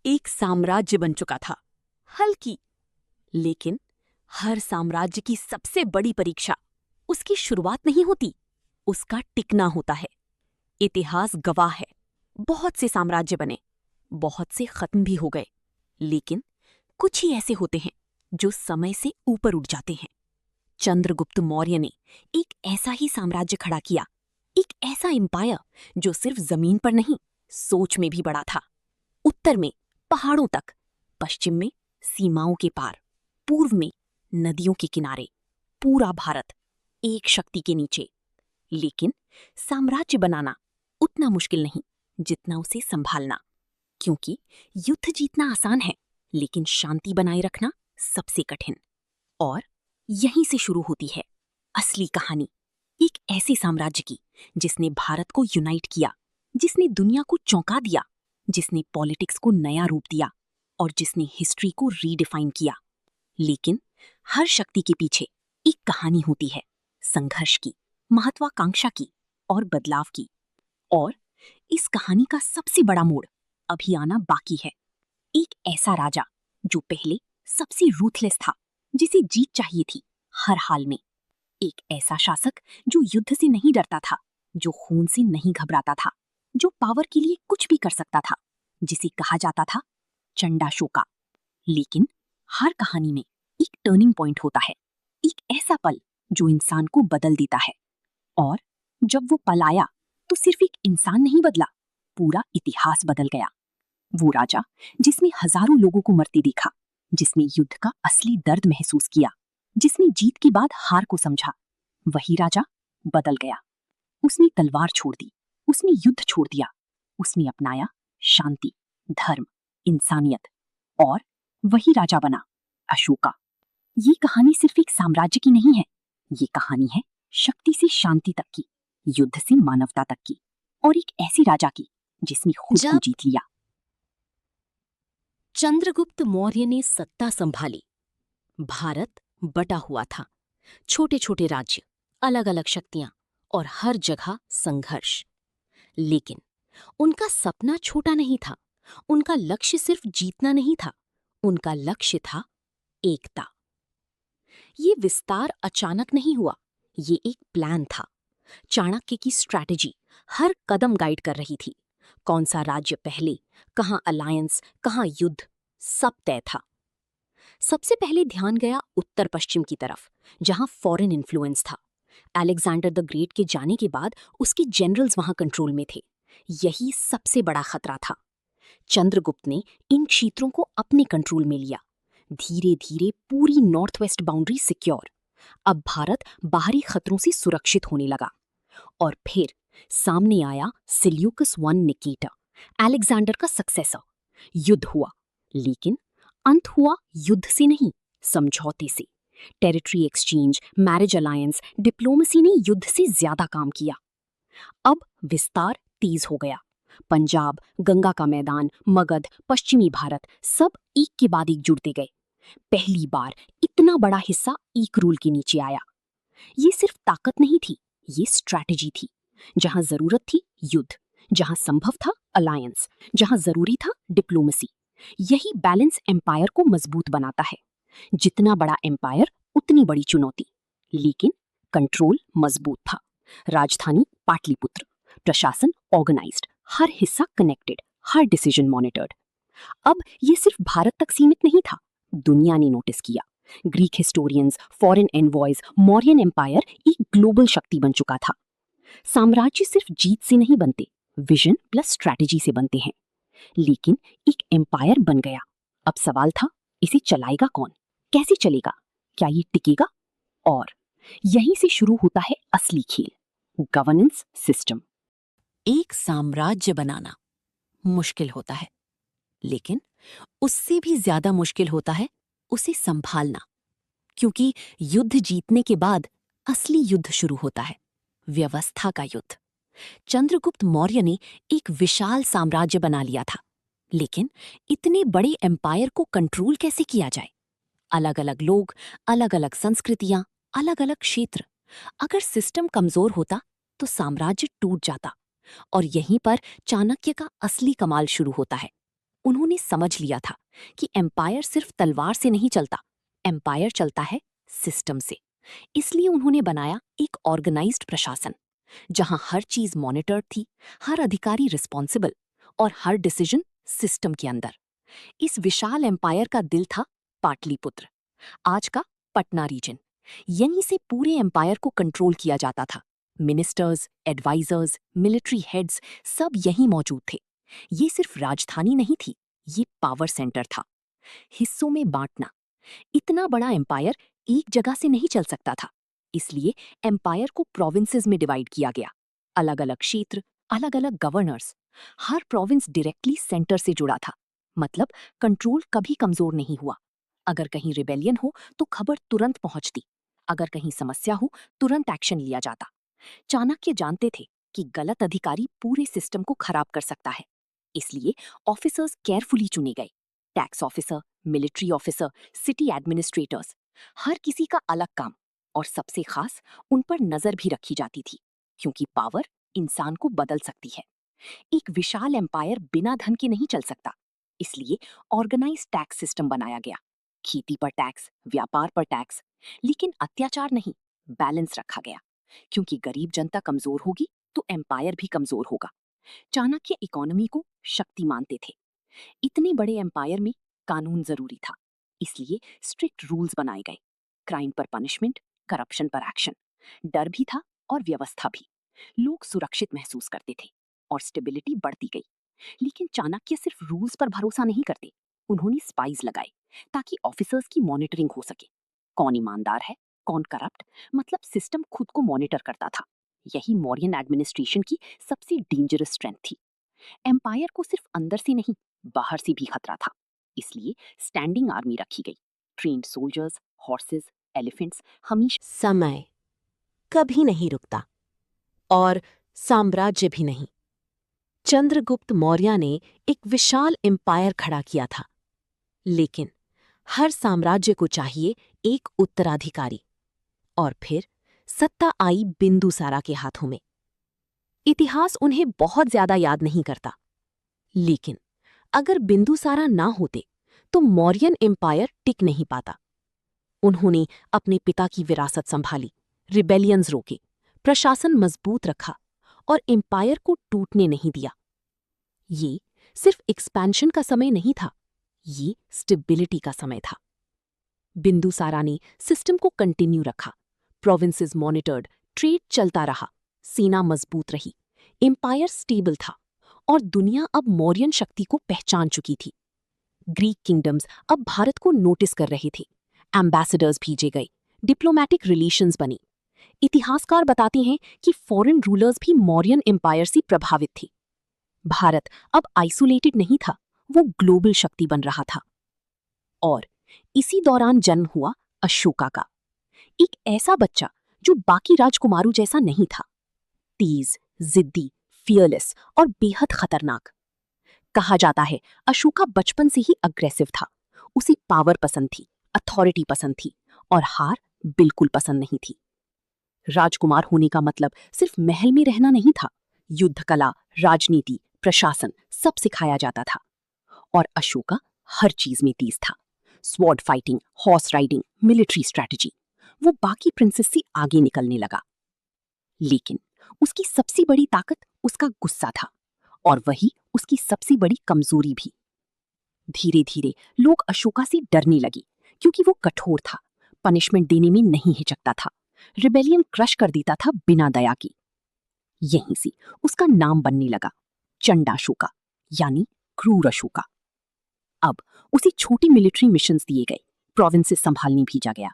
एक साम्राज्य बन चुका था। हल्की, लेकिन हर साम्राज्य की सबसे बड़ी परीक्षा उसकी शुरुआत नहीं होती, उसका टिकना होता है। इतिहास गवाह है, बहुत से साम्राज्य बने, बहुत से खत्म भी हो गए, लेकिन कुछ ही ऐसे होते हैं जो समय से ऊपर उठ जाते हैं। चंद्रगुप्त मौर्य ने एक ऐसा ही साम्राज्य खड़ा किया, एक ऐसा एम्पायर जो सिर्फ जमीन पर नहीं, सोच में भी बड़ा था। उत्तर में पहाड़ों तक, पश्चिम में सीमाओं के पार, पूर्व में नदियों के किनारे, पूरा भारत एक शक्ति के नीचे। लेकिन साम्राज्य बनाना उतना मुश्किल नहीं जितना उसे संभालना, क्योंकि युद्ध जीतना आसान है, लेकिन शांति बनाए रखना सबसे कठिन। और यहीं से शुरू होती है असली कहानी, एक ऐसे साम्राज्य की जिसने भारत को यूनाइट किया, जिसने दुनिया को चौंका दिया, जिसने पॉलिटिक्स को नया रूप दिया और जिसने हिस्ट्री को रीडिफाइन किया। लेकिन हर शक्ति के पीछे एक कहानी होती है, संघर्ष की, महत्वाकांक्षा की और बदलाव की। और इस कहानी का सबसे बड़ा मोड़ अभी आना बाकी है। एक ऐसा राजा जो पहले सबसे रूथलेस था, जिसे जीत चाहिए थी हर हाल में। एक ऐसा शासक जो युद्ध से नहीं डरता था, जो खून से नहीं घबराता था, जो पावर के लिए कुछ भी कर सकता था, जिसे कहा जाता था चंडाशोका। लेकिन हर कहानी में एक टर्निंग पॉइंट होता है, एक ऐसा पल जो इंसान को बदल देता है। और जब वो पल आया तो सिर्फ एक इंसान नहीं बदला, पूरा इतिहास बदल गया। वो राजा जिसने हजारों लोगों को मरते देखा, जिसने युद्ध का असली दर्द महसूस किया, जिसने जीत के बाद हार को समझा, वही राजा बदल गया। उसने तलवार छोड़ दी, उसने युद्ध छोड़ दिया, उसने अपनाया शांति, धर्म, इंसानियत। और वही राजा बना अशोका। ये कहानी सिर्फ एक साम्राज्य की नहीं है, ये कहानी है शक्ति से शांति तक की, युद्ध से मानवता तक की, और एक ऐसे राजा की जिसने खुद को जीत लिया। चंद्रगुप्त मौर्य ने सत्ता संभाली, भारत बटा हुआ था, छोटे छोटे राज्य, अलग अलग शक्तियां और हर जगह संघर्ष। लेकिन उनका सपना छोटा नहीं था, उनका लक्ष्य सिर्फ जीतना नहीं था, उनका लक्ष्य था एकता। ये विस्तार अचानक नहीं हुआ, ये एक प्लान था। चाणक्य की स्ट्रैटेजी हर कदम गाइड कर रही थी। कौन सा राज्य पहले, कहां अलायंस, कहां युद्ध, सब तय था। सबसे पहले ध्यान गया उत्तर पश्चिम की तरफ, जहां फॉरेन इन्फ्लुएंस था। अलेक्जेंडर द ग्रेट के जाने के बाद उसके जनरल्स वहां कंट्रोल में थे। यही सबसे बड़ा खतरा था। चंद्रगुप्त ने इन क्षेत्रों को अपने कंट्रोल में लिया। धीरे धीरे पूरी नॉर्थ वेस्ट बाउंड्री सिक्योर। अब भारत बाहरी खतरों से सुरक्षित होने लगा। और फिर सामने आया सिल्यूकस वन निकेटर, अलेक्जेंडर का सक्सेसर। युद्ध हुआ, लेकिन अंत हुआ युद्ध से नहीं, समझौते से। Territory exchange, marriage alliance, diplomacy ने युद्ध से ज्यादा काम किया। अब विस्तार तेज हो गया। पंजाब, गंगा का मैदान, मगध, पश्चिमी भारत, सब एक के बाद एक जुड़ते गए। पहली बार इतना बड़ा हिस्सा एक रूल के नीचे आया। ये सिर्फ ताकत नहीं थी, ये स्ट्रैटेजी थी। जहां जरूरत थी युद्ध, जहां संभव था अलायंस, जहां जरूरी था डिप्लोमेसी। यही बैलेंस एम्पायर को मजबूत बनाता है। जितना बड़ा एम्पायर उतनी बड़ी चुनौती, लेकिन कंट्रोल मजबूत था। राजधानी पाटलिपुत्र, प्रशासन ऑर्गेनाइज्ड, हर हिस्सा कनेक्टेड, हर डिसीजन मॉनिटर्ड। अब ये सिर्फ भारत तक सीमित नहीं था, दुनिया ने नोटिस किया। Greek historians, foreign envoys, Mauryan empire एक ग्लोबल शक्ति बन चुका था। साम्राज्य सिर्फ जीत से नहीं बनते, विजन प्लस स्ट्रैटेजी से बनते हैं। लेकिन एक एम्पायर बन गया। अब सवाल था, इसे चलाएगा कौन, कैसे चलेगा, क्या ये टिकेगा? और यहीं से शुरू होता है असली खेल, गवर्नेंस सिस्टम। एक साम्राज्य बनाना मुश्किल होता है, लेकिन उससे भी ज्यादा मुश्किल होता है उसे संभालना। क्योंकि युद्ध जीतने के बाद असली युद्ध शुरू होता है, व्यवस्था का युद्ध। चंद्रगुप्त मौर्य ने एक विशाल साम्राज्य बना लिया था, लेकिन इतने बड़े एम्पायर को कंट्रोल कैसे किया जाए? अलग अलग लोग, अलग अलग संस्कृतियां, अलग अलग क्षेत्र। अगर सिस्टम कमजोर होता तो साम्राज्य टूट जाता। और यहीं पर चाणक्य का असली कमाल शुरू होता है। उन्होंने समझ लिया था कि एम्पायर सिर्फ तलवार से नहीं चलता, एम्पायर चलता है सिस्टम से। इसलिए उन्होंने बनाया एक ऑर्गेनाइज्ड प्रशासन, जहां हर चीज मॉनिटर्ड थी, हर अधिकारी रिस्पॉन्सिबल और हर डिसीजन सिस्टम के अंदर। इस विशाल एम्पायर का दिल था पाटलिपुत्र, आज का पटना रीजन। यहीं से पूरे एम्पायर को कंट्रोल किया जाता था। मिनिस्टर्स, एडवाइजर्स, मिलिट्री हेड्स सब यहीं मौजूद थे। ये सिर्फ राजधानी नहीं थी, ये पावर सेंटर था। हिस्सों में बांटना, इतना बड़ा एम्पायर एक जगह से नहीं चल सकता था। इसलिए एम्पायर को प्रोविंसेस में डिवाइड किया गया, अलग अलग क्षेत्र, अलग अलग गवर्नर्स। हर प्रोविंस डायरेक्टली सेंटर से जुड़ा था, मतलब कंट्रोल कभी कमजोर नहीं हुआ। अगर कहीं रिबेलियन हो तो खबर तुरंत पहुंचती, अगर कहीं समस्या हो तुरंत एक्शन लिया जाता। चाणक्य जानते थे कि गलत अधिकारी पूरे सिस्टम को खराब कर सकता है, इसलिए ऑफिसर्स केयरफुली चुने गए। Tax officer, military officer, city administrators, हर किसी का अलग काम, और सबसे खास उन पर नजर भी रखी जाती थी, क्योंकि पावर इंसान को बदल सकती है। एक विशाल एम्पायर बिना धन के नहीं चल सकता, इसलिए ऑर्गेनाइज टैक्स सिस्टम बनाया गया। खेती पर टैक्स, व्यापार पर टैक्स, लेकिन अत्याचार नहीं, बैलेंस रखा गया, क्योंकि गरीब जनता कमजोर होगी तो एम्पायर भी कमजोर होगा। चाणक्य इकोनॉमी को शक्ति मानते थे। इतने बड़े एम्पायर में कानून जरूरी था, इसलिए स्ट्रिक्ट रूल्स बनाए गए। क्राइम पर पनिशमेंट, करप्शन पर एक्शन। डर भी था और व्यवस्था भी। लोग सुरक्षित महसूस करते थे और स्टेबिलिटी बढ़ती गई। लेकिन चाणक्य सिर्फ रूल्स पर भरोसा नहीं करते, उन्होंने स्पाइज लगाए ताकि ऑफिसर्स की मॉनिटरिंग हो सके। कौन ईमानदार है, कौन करप्ट, मतलब सिस्टम खुद को मॉनिटर करता था। यही मौर्यन एडमिनिस्ट्रेशन की सबसे डेंजरस स्ट्रेंथ थी। एम्पायर को सिर्फ अंदर से नहीं, बाहर से भी खतरा था, इसलिए स्टैंडिंग आर्मी रखी गई। ट्रेन्ड सोल्जर्स, हॉर्सेस, एलिफेंट्स, हमेशा। समय कभी नहीं रुकता, और साम्राज्य भी नहीं। चंद्रगुप्त मौर्य ने एक विशाल एम्पायर खड़ा किया था, लेकिन हर साम्राज्य को चाहिए एक उत्तराधिकारी। और फिर सत्ता आई बिंदुसारा के हाथों में। इतिहास उन्हें बहुत ज्यादा याद नहीं करता, लेकिन अगर बिंदुसारा ना होते तो मौर्यन एम्पायर टिक नहीं पाता। उन्होंने अपने पिता की विरासत संभाली, रिबेलियंस रोके, प्रशासन मजबूत रखा और एम्पायर को टूटने नहीं दिया। ये सिर्फ एक्सपेंशन का समय नहीं था, ये स्टेबिलिटी का समय था। बिंदुसारा ने सिस्टम को कंटिन्यू रखा, प्रोविंसेस मॉनिटर्ड, ट्रेड चलता रहा, सेना मजबूत रही, एम्पायर स्टेबल था, और दुनिया अब मौर्यन शक्ति को पहचान चुकी थी। ग्रीक किंगडम्स अब भारत को नोटिस कर रहे थे, एम्बेसडर्स भेजे गए, डिप्लोमैटिक रिलेशंस बनी। इतिहासकार बताते हैं कि फॉरेन रूलर्स भी मौर्यन एम्पायर से प्रभावित थे। भारत अब आइसोलेटेड नहीं था, वो ग्लोबल शक्ति बन रहा था। और इसी दौरान जन्म हुआ अशोका का, एक ऐसा बच्चा जो बाकी राजकुमारों जैसा नहीं था। तेज, जिद्दी, फियरलेस और बेहद खतरनाक। कहा जाता है अशोका बचपन से ही अग्रेसिव था। उसे पावर पसंद थी, अथॉरिटी पसंद थी, और हार बिल्कुल पसंद नहीं थी। राजकुमार होने का मतलब सिर्फ महल में रहना नहीं था, युद्ध कला, राजनीति, प्रशासन सब सिखाया जाता था। और अशोका हर चीज में तेज था, sword fighting, horse riding, military strategy. वो बाकी प्रिंसेस से आगे निकलने लगा। लेकिन उसकी सबसे बड़ी ताकत उसका गुस्सा था, और वही उसकी सबसे बड़ी कमजोरी भी। धीरे धीरे लोग अशोका से डरने लगे, क्योंकि वो कठोर था, पनिशमेंट देने में नहीं हिचकता था, रिबेलियन क्रश कर देता था बिना दया के। यहीं से उसका नाम बनने लगा, चंडाशोका, यानी क्रूर अशोका। अब उसे छोटी मिलिट्री मिशंस दिए गए, प्रोविंसेस संभालने भेजा गया,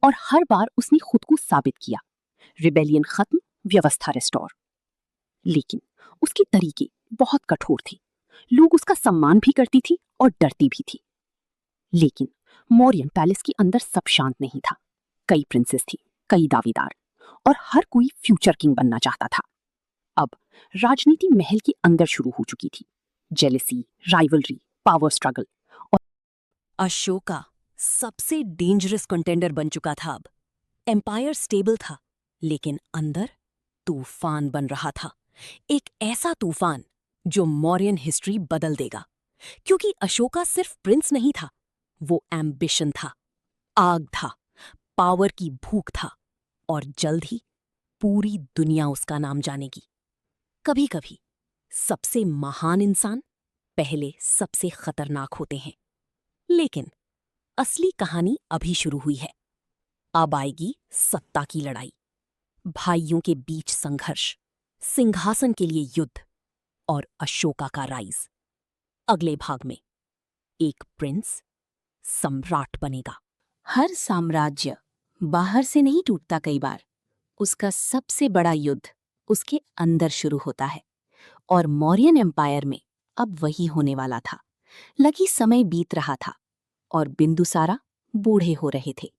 और हर बार उसने खुद को साबित किया। रिबेलियन खत्म, व्यवस्था रेस्टोर। लेकिन उसके तरीके बहुत कठोर थे। लोग उसका सम्मान भी करती थी और डरती भी थी। लेकिन मौर्यन पैलेस के अंदर सब शांत नहीं था। कई प्रिंसेस थी, कई दावेदार, और हर कोई फ्यूचर किंग बनना चाहता था। अब राजनीति महल के अंदर शुरू हो चुकी थी। Jealousy, rivalry, power struggle. और अशोका सबसे डेंजरस कंटेंडर बन चुका था। अब एम्पायर स्टेबल था, लेकिन अंदर तूफान बन रहा था। एक ऐसा तूफान जो मौर्यन हिस्ट्री बदल देगा। क्योंकि अशोका सिर्फ प्रिंस नहीं था, वो एम्बिशन था, आग था, पावर की भूख था, और जल्द ही पूरी दुनिया उसका नाम जानेगी। कभी कभी सबसे महान इंसान पहले सबसे खतरनाक होते हैं, लेकिन असली कहानी अभी शुरू हुई है। अब आएगी सत्ता की लड़ाई, भाइयों के बीच संघर्ष, सिंहासन के लिए युद्ध और अशोका का राइज। अगले भाग में एक प्रिंस सम्राट बनेगा। हर साम्राज्य बाहर से नहीं टूटता, कई बार उसका सबसे बड़ा युद्ध उसके अंदर शुरू होता है, और मौर्यन एम्पायर में अब वही होने वाला था। लगी समय बीत रहा था और बिंदुसारा बूढ़े हो रहे थे।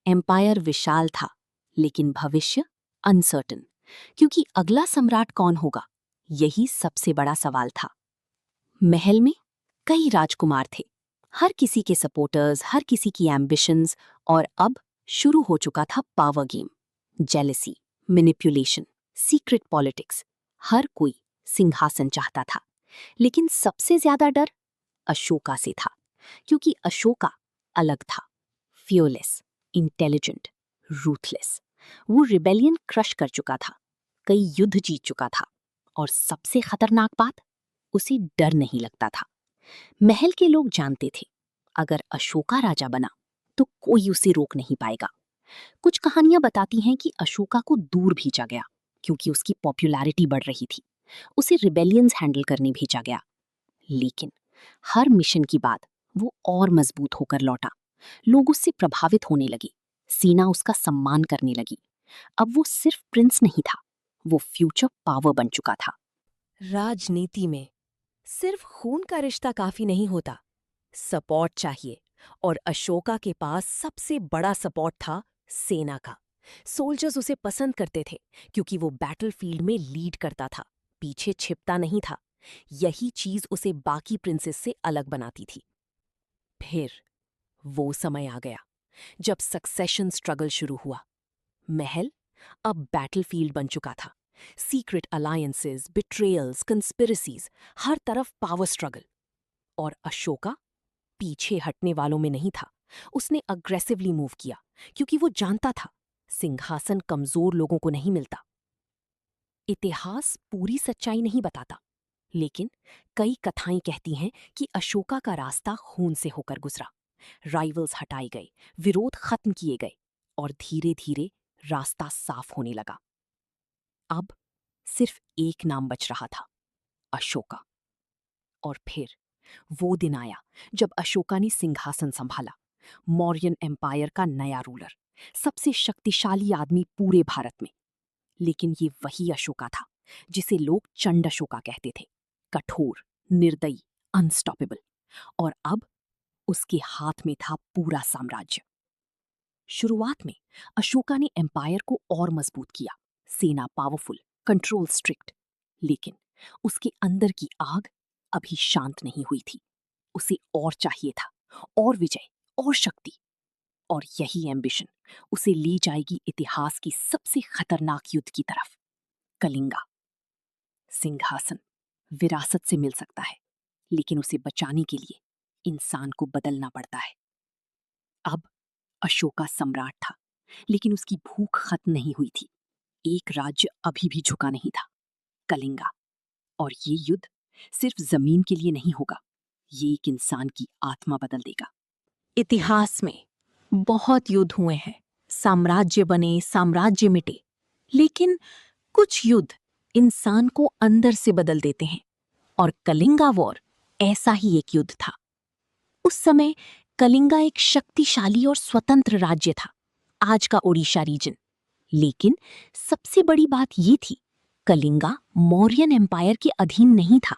एम्पायर विशाल था, लेकिन भविष्य अनसर्टन, क्योंकि अगला सम्राट कौन होगा, यही सबसे बड़ा सवाल था। महल में कई राजकुमार थे, हर किसी के सपोर्टर्स, हर किसी की एम्बिशंस, और अब शुरू हो चुका था power game, jealousy, manipulation, secret politics. हर कोई सिंहासन चाहता था, लेकिन सबसे ज्यादा डर अशोका से था, क्योंकि अशोका अलग था, फियरलेस, इंटेलिजेंट, रूथलेस। वो रिबेलियन क्रश कर चुका था, कई युद्ध जीत चुका था, और सबसे खतरनाक बात, उसे डर नहीं लगता था। महल के लोग जानते थे, अगर अशोका राजा बना तो कोई उसे रोक नहीं पाएगा। कुछ कहानियां बताती हैं कि अशोका को दूर भेजा गया क्योंकि उसकी पॉपुलैरिटी बढ़ रही थी। उसे रिबेलियंस हैंडल करने भेजा गया, लेकिन हर मिशन के बाद वो और मजबूत होकर लौटा। लोग उससे प्रभावित होने लगे, सेना उसका सम्मान करने लगी। अब वो सिर्फ प्रिंस नहीं था, वो फ्यूचर पावर बन चुका था। राजनीति में सिर्फ खून का रिश्ता काफी नहीं होता, सपोर्ट चाहिए, और अशोका के पास सबसे बड़ा सपोर्ट था सेना का। सोल्जर्स उसे पसंद करते थे क्योंकि वो बैटलफील्ड में लीड करता था, पीछे छिपता नहीं था। यही चीज उसे बाकी प्रिंसेस से अलग बनाती थी। फिर वो समय आ गया जब सक्सेशन स्ट्रगल शुरू हुआ। महल अब बैटलफील्ड बन चुका था, सीक्रेट अलायंसेस, बिट्रेयल्स, कंस्पिरेसीज, हर तरफ पावर स्ट्रगल। और अशोका पीछे हटने वालों में नहीं था, उसने अग्रेसिवली मूव किया, क्योंकि वो जानता था सिंहासन कमजोर लोगों को नहीं मिलता। इतिहास पूरी सच्चाई नहीं बताता, लेकिन कई कथाएं कहती हैं कि अशोका का रास्ता खून से होकर गुजरा। राइवल्स हटाए गए, विरोध खत्म किए गए, और धीरे धीरे रास्ता साफ होने लगा। अब सिर्फ एक नाम बच रहा था, अशोका। और फिर वो दिन आया जब अशोका ने सिंहासन संभाला, मौर्यन एम्पायर का नया रूलर, सबसे शक्तिशाली आदमी पूरे भारत में। लेकिन ये वही अशोका था जिसे लोग चंड अशोका कहते थे, कठोर, निर्दयी, अनस्टॉपेबल। और अब उसके हाथ में था पूरा साम्राज्य। शुरुआत में अशोका ने एम्पायर को और मजबूत किया, सेना पावरफुल, कंट्रोल स्ट्रिक्ट। लेकिन उसके अंदर की आग अभी शांत नहीं हुई थी। उसे और चाहिए था, और विजय, और शक्ति। और यही एम्बिशन उसे ले जाएगी इतिहास की सबसे खतरनाक युद्ध की तरफ, कलिंगा। सिंहासन विरासत से मिल सकता है, लेकिन उसे बचाने के लिए इंसान को बदलना पड़ता है। अब अशोका सम्राट था, लेकिन उसकी भूख खत्म नहीं हुई थी। एक राज्य अभी भी झुका नहीं था, कलिंगा। और ये युद्ध सिर्फ जमीन के लिए नहीं होगा, ये एक इंसान की आत्मा बदल देगा। इतिहास में बहुत युद्ध हुए हैं, साम्राज्य बने, साम्राज्य मिटे, लेकिन कुछ युद्ध इंसान को अंदर से बदल देते हैं, और कलिंगा वॉर ऐसा ही एक युद्ध था। उस समय कलिंगा एक शक्तिशाली और स्वतंत्र राज्य था, आज का ओडिशा रीजन। लेकिन सबसे बड़ी बात ये थी, कलिंगा मौर्यन एम्पायर के अधीन नहीं था,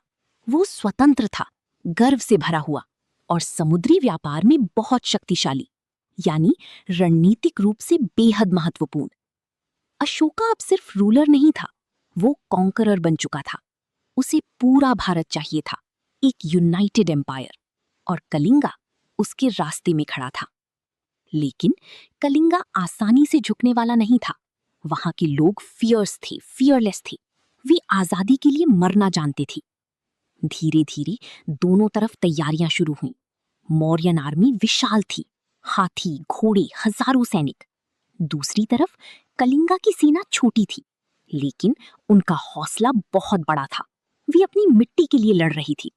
वो स्वतंत्र था, गर्व से भरा हुआ, और समुद्री व्यापार में बहुत शक्तिशाली, यानी रणनीतिक रूप से बेहद महत्वपूर्ण। अशोका अब सिर्फ रूलर नहीं था, वो कॉन्करर बन चुका था। उसे पूरा भारत चाहिए था, एक यूनाइटेड एम्पायर, और कलिंगा उसके रास्ते में खड़ा था। लेकिन कलिंगा आसानी से झुकने वाला नहीं था। वहां के लोग फियर्स थे, फियरलेस थे, वे आजादी के लिए मरना जानते थे। धीरे धीरे दोनों तरफ तैयारियां शुरू हुईं। मौर्यन आर्मी विशाल थी, हाथी, घोड़े, हजारों सैनिक। दूसरी तरफ कलिंगा की सेना छोटी थी, लेकिन उनका हौसला बहुत बड़ा था। वे अपनी मिट्टी के लिए लड़ रही थी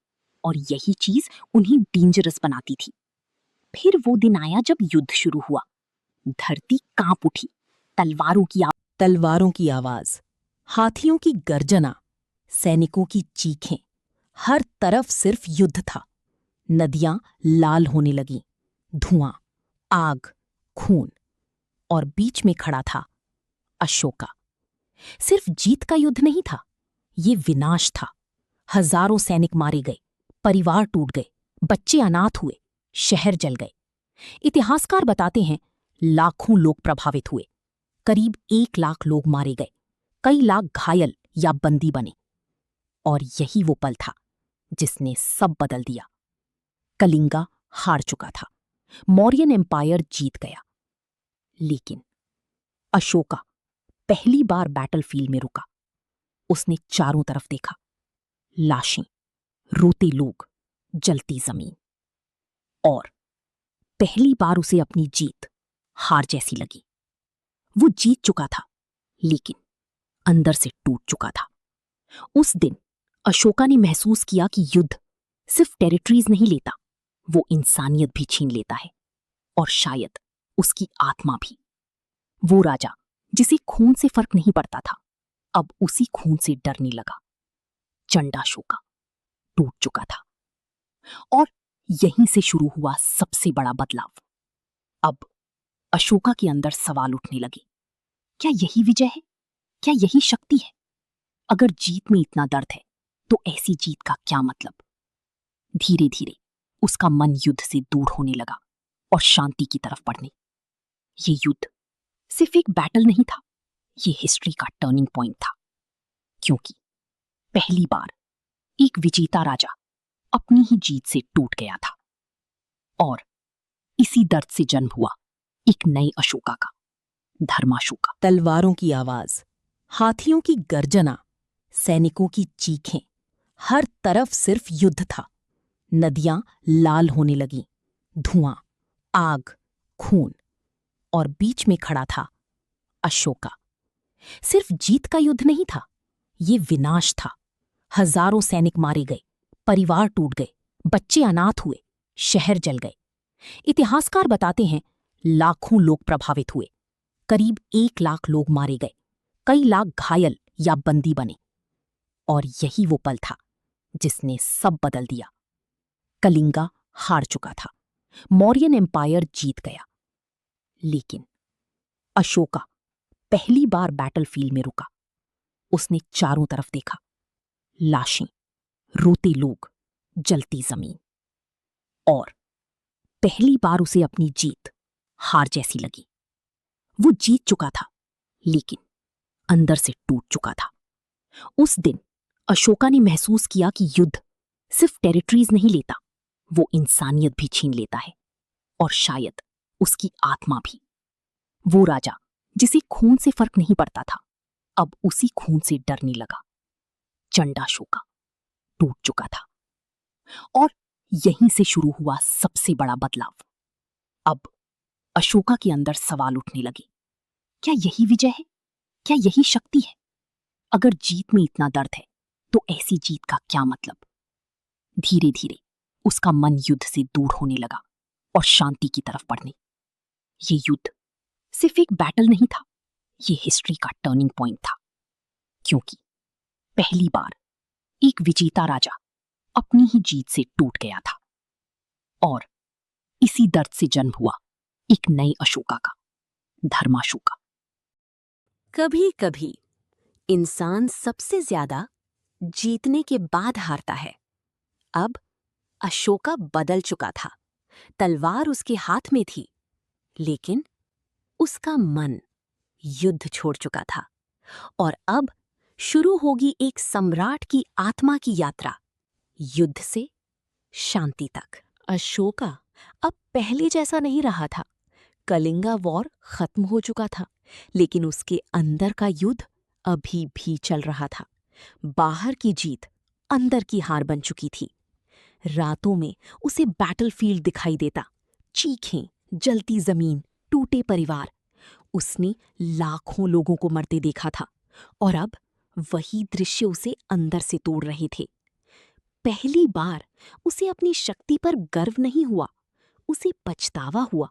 और यही चीज उन्हें डेंजरस बनाती थी। फिर वो दिन आया जब युद्ध शुरू हुआ। धरती कांप उठी। तलवारों की आवाज, हाथियों की गर्जना, सैनिकों की चीखें, हर तरफ सिर्फ युद्ध था। नदियां लाल होने लगीं, धुआं, आग, खून, और बीच में खड़ा था अशोका। सिर्फ जीत का युद्ध नहीं था, ये विनाश था। हजारों सैनिक मारे गए, परिवार टूट गए, बच्चे अनाथ हुए, शहर जल गए। इतिहासकार बताते हैं लाखों लोग प्रभावित हुए, करीब 1 लाख लोग मारे गए, कई लाख घायल या बंदी बने। और यही वो पल था जिसने सब बदल दिया। कलिंगा हार चुका था, मौर्यन एम्पायर जीत गया, लेकिन अशोका पहली बार बैटलफील्ड में रुका। उसने चारों तरफ देखा, लाशें, रोते लोग, जलती जमीन, और पहली बार उसे अपनी जीत हार जैसी लगी। वो जीत चुका था, लेकिन अंदर से टूट चुका था। उस दिन अशोका ने महसूस किया कि युद्ध सिर्फ टेरिटरीज नहीं लेता, वो इंसानियत भी छीन लेता है, और शायद उसकी आत्मा भी। वो राजा जिसे खून से फर्क नहीं पड़ता था, अब उसी खून से डरने लगा। चंडाशोका टूट चुका था, और यहीं से शुरू हुआ सबसे बड़ा बदलाव। अब अशोका के अंदर सवाल उठने लगे, क्या यही विजय है? क्या यही शक्ति है? अगर जीत में इतना दर्द है, तो ऐसी जीत का क्या मतलब? धीरे धीरे उसका मन युद्ध से दूर होने लगा और शांति की तरफ बढ़ने। ये युद्ध सिर्फ एक बैटल नहीं था, ये हिस्ट्री का टर्निंग पॉइंट था, क्योंकि पहली बार एक विजेता राजा अपनी ही जीत से टूट गया था, और इसी दर्द से जन्म हुआ एक नए अशोका का, धर्माशोका। तलवारों की आवाज, हाथियों की गर्जना, सैनिकों की चीखें, हर तरफ सिर्फ युद्ध था। नदियां लाल होने लगीं, धुआं, आग, खून, और बीच में खड़ा था अशोका। सिर्फ जीत का युद्ध नहीं था, ये विनाश था। हजारों सैनिक मारे गए, परिवार टूट गए, बच्चे अनाथ हुए, शहर जल गए। इतिहासकार बताते हैं लाखों लोग प्रभावित हुए, करीब 1 लाख लोग मारे गए, कई लाख घायल या बंदी बने। और यही वो पल था जिसने सब बदल दिया। कलिंगा हार चुका था, मौर्यन एम्पायर जीत गया, लेकिन अशोका पहली बार बैटलफील्ड में रुका। उसने चारों तरफ देखा, लाशें, रोते लोग, जलती जमीन, और पहली बार उसे अपनी जीत हार जैसी लगी। वो जीत चुका था, लेकिन अंदर से टूट चुका था। उस दिन अशोका ने महसूस किया कि युद्ध सिर्फ टेरिटरीज नहीं लेता, वो इंसानियत भी छीन लेता है, और शायद उसकी आत्मा भी। वो राजा जिसे खून से फर्क नहीं पड़ता था, अब उसी खून से डरने लगा। चंडाशोका टूट चुका था, और यहीं से शुरू हुआ सबसे बड़ा बदलाव। अब अशोका के अंदर सवाल उठने लगे, क्या यही विजय है? क्या यही शक्ति है? अगर जीत में इतना दर्द है, तो ऐसी जीत का क्या मतलब? धीरे धीरे उसका मन युद्ध से दूर होने लगा और शांति की तरफ बढ़ने। ये युद्ध सिर्फ एक बैटल नहीं था, ये हिस्ट्री का टर्निंग पॉइंट था, क्योंकि पहली बार एक विजेता राजा अपनी ही जीत से टूट गया था, और इसी दर्द से जन्म हुआ एक नए अशोका का, धर्माशोका। कभी कभी इंसान सबसे ज्यादा जीतने के बाद हारता है। अब अशोका बदल चुका था, तलवार उसके हाथ में थी, लेकिन उसका मन युद्ध छोड़ चुका था, और अब शुरू होगी एक सम्राट की आत्मा की यात्रा, युद्ध से शांति तक। अशोका अब पहले जैसा नहीं रहा था। कलिंगा वॉर खत्म हो चुका था, लेकिन उसके अंदर का युद्ध अभी भी चल रहा था। बाहर की जीत अंदर की हार बन चुकी थी। रातों में उसे बैटलफील्ड दिखाई देता, चीखें, जलती जमीन, टूटे परिवार। उसने लाखों लोगों को मरते देखा था और अब वही दृश्य उसे अंदर से तोड़ रहे थे। पहली बार उसे अपनी शक्ति पर गर्व नहीं हुआ, उसे पछतावा हुआ,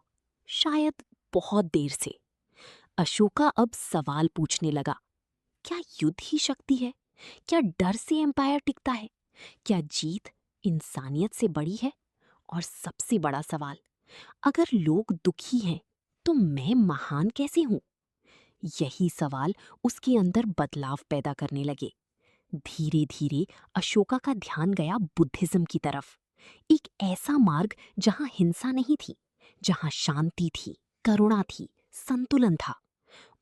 शायद बहुत देर से। अशोका अब सवाल पूछने लगा, क्या युद्ध ही शक्ति है? क्या डर से एम्पायर टिकता है? क्या जीत इंसानियत से बड़ी है? और सबसे बड़ा सवाल, अगर लोग दुखी हैं तो मैं महान कैसे हूं? यही सवाल उसके अंदर बदलाव पैदा करने लगे। धीरे धीरे अशोका का ध्यान गया बुद्धिज्म की तरफ, एक ऐसा मार्ग जहां हिंसा नहीं थी, जहां शांति थी, करुणा थी, संतुलन था।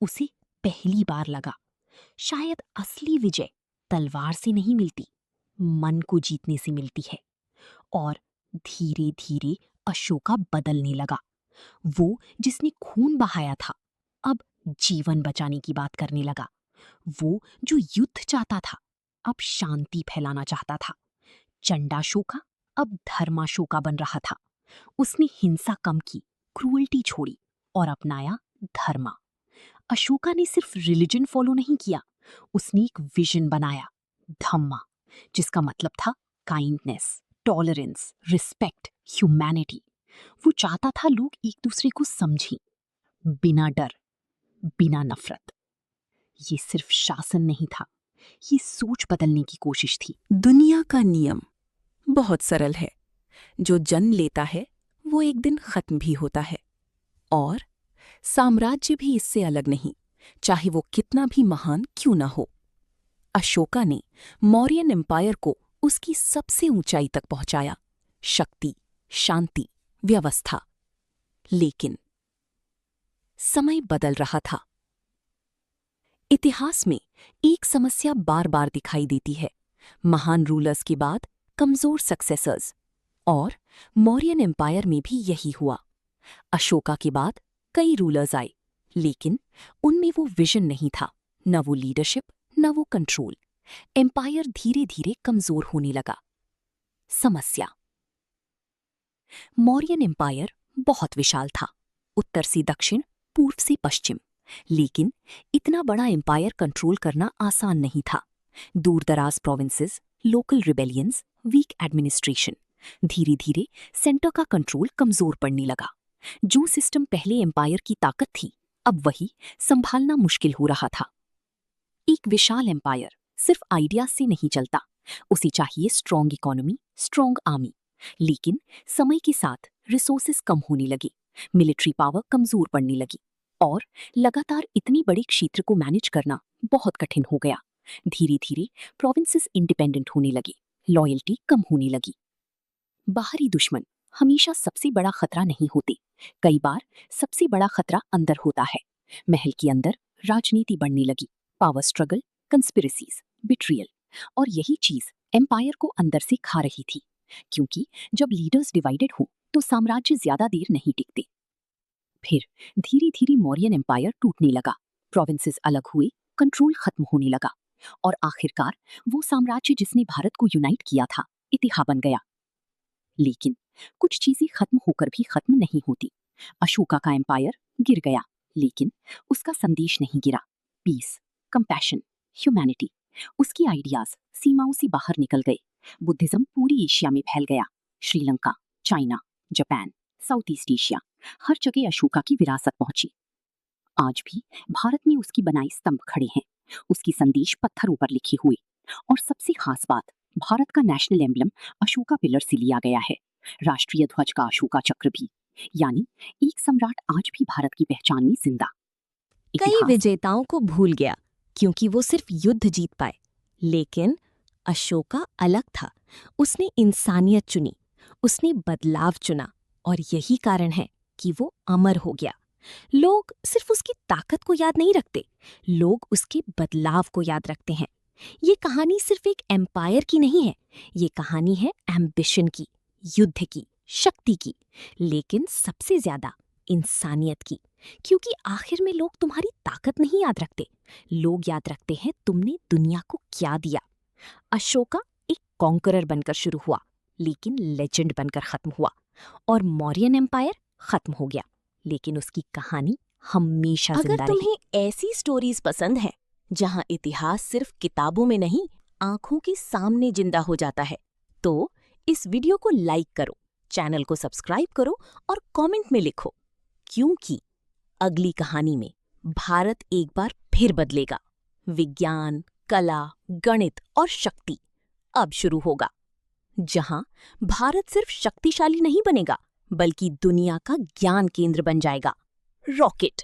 उसे पहली बार लगा, शायद असली विजय तलवार से नहीं मिलती, मन को जीतने से मिलती है। और धीरे धीरे अशोका बदलने लगा। वो जिसने खून बहाया था अब जीवन बचाने की बात करने लगा। वो जो युद्ध चाहता था अब शांति फैलाना चाहता था। चंडाशोका अब धर्माशोका बन रहा था। उसने हिंसा कम की, क्रूअल्टी छोड़ी और अपनाया धर्मा। अशोका ने सिर्फ रिलीजन फॉलो नहीं किया, उसने एक विजन बनाया, धम्मा, जिसका मतलब था काइंडनेस, टॉलरेंस, रिस्पेक्ट, ह्यूमैनिटी। वो चाहता था लोग एक दूसरे को समझें, बिना डर, बिना नफरत। ये सिर्फ शासन नहीं था, ये सोच बदलने की कोशिश थी। दुनिया का नियम बहुत सरल है, जो जन्म लेता है वो एक दिन खत्म भी होता है। और साम्राज्य भी इससे अलग नहीं, चाहे वो कितना भी महान क्यों ना हो। अशोका ने मौर्यन एम्पायर को उसकी सबसे ऊंचाई तक पहुंचाया, शक्ति, शांति, व्यवस्था। लेकिन समय बदल रहा था। इतिहास में एक समस्या बार बार दिखाई देती है, महान रूलर्स के बाद कमजोर सक्सेसर्स। और मौर्यन एम्पायर में भी यही हुआ। अशोका के बाद कई रूलर्स आए, लेकिन उनमें वो विजन नहीं था, न वो लीडरशिप, न वो कंट्रोल। एम्पायर धीरे धीरे कमजोर होने लगा। समस्या, मौर्यन एम्पायर बहुत विशाल था, उत्तर से दक्षिण, पूर्व से पश्चिम। लेकिन इतना बड़ा एम्पायर कंट्रोल करना आसान नहीं था। दूरदराज provinces, local rebellions, weak administration. धीरे धीरे सेंटर का कंट्रोल कमजोर पड़ने लगा। जो सिस्टम पहले एम्पायर की ताकत थी, अब वही संभालना मुश्किल हो रहा था। एक विशाल एम्पायर सिर्फ आइडियाज से नहीं चलता, उसे चाहिए स्ट्रॉन्ग इकोनॉमी, स्ट्रॉन्ग आर्मी। लेकिन समय के साथ रिसोर्सेज कम होने लगे, मिलिट्री पावर कमजोर पड़ने लगी और लगातार इतनी बड़ी क्षेत्र को मैनेज करना बहुत कठिन हो गया। धीरे धीरे प्रोविंसेस इंडिपेंडेंट होने लगे, लॉयल्टी कम होने लगी। बाहरी दुश्मन हमेशा सबसे बड़ा खतरा नहीं होते, कई बार सबसे बड़ा खतरा अंदर होता है। महल के अंदर राजनीति बढ़ने लगी, पावर स्ट्रगल, कंस्पिरेसीज, बिट्रियल। और यही चीज एम्पायर को अंदर से खा रही थी, क्योंकि जब लीडर्स डिवाइडेड हो तो साम्राज्य ज्यादा देर नहीं टिकते। फिर धीरे धीरे मौर्यन एम्पायर टूटने लगा, प्रोविंसेस अलग हुए, कंट्रोल खत्म होने लगा और आखिरकार वो साम्राज्य जिसने भारत को यूनाइट किया था, इतिहा बन गया। लेकिन कुछ चीजें खत्म होकर भी खत्म नहीं होती। अशोका का एम्पायर गिर गया, लेकिन उसका संदेश नहीं गिरा। पीस, कंपैशन, ह्यूमैनिटी, उसकी आइडियाज सीमाओं से बाहर निकल गए। बुद्धिज्म पूरी एशिया में फैल गया, Sri Lanka, China, Japan, South East Asia, हर जगह अशोका की विरासत पहुंची। आज भी भारत में उसकी बनाई स्तंभ खड़े हैं, उसकी संदेश पत्थरों पर लिखे हुए। और सबसे खास बात, भारत का नेशनल एम्बलम अशोका पिलर से लिया गया है, राष्ट्रीय ध्वज का अशोका चक्र भी। यानी एक सम्राट आज भी भारत की पहचान में जिंदा। कई विजेताओं को भूल गया क्योंकि वो सिर्फ युद्ध जीत पाए, लेकिन अशोका अलग था। उसने इंसानियत चुनी, उसने बदलाव चुना और यही कारण है कि वो अमर हो गया। लोग सिर्फ उसकी ताकत को याद नहीं रखते, लोग उसके बदलाव को याद रखते हैं। ये कहानी सिर्फ एक एम्पायर की नहीं है, ये कहानी है एम्बिशन की, युद्ध की, शक्ति की, लेकिन सबसे ज्यादा इंसानियत की। क्योंकि आखिर में लोग तुम्हारी ताकत नहीं याद रखते, लोग याद रखते हैं तुमने दुनिया को क्या दिया। अशोका एक कॉन्करर बनकर शुरू हुआ, लेकिन लेजेंड बनकर खत्म हुआ। और मौर्यन एम्पायर खत्म हो गया, लेकिन उसकी कहानी हमेशा अगर जिंदा रही। तुम्हें ऐसी स्टोरीज पसंद है जहां इतिहास सिर्फ किताबों में नहीं, आंखों के सामने जिंदा हो जाता है, तो इस वीडियो को लाइक करो, चैनल को सब्सक्राइब करो और कमेंट में लिखो, क्योंकि अगली कहानी में भारत एक बार फिर बदलेगा। विज्ञान, कला, गणित और शक्ति अब शुरू होगा, जहां भारत सिर्फ शक्तिशाली नहीं बनेगा, बल्कि दुनिया का ज्ञान केंद्र बन जाएगा। रॉकेट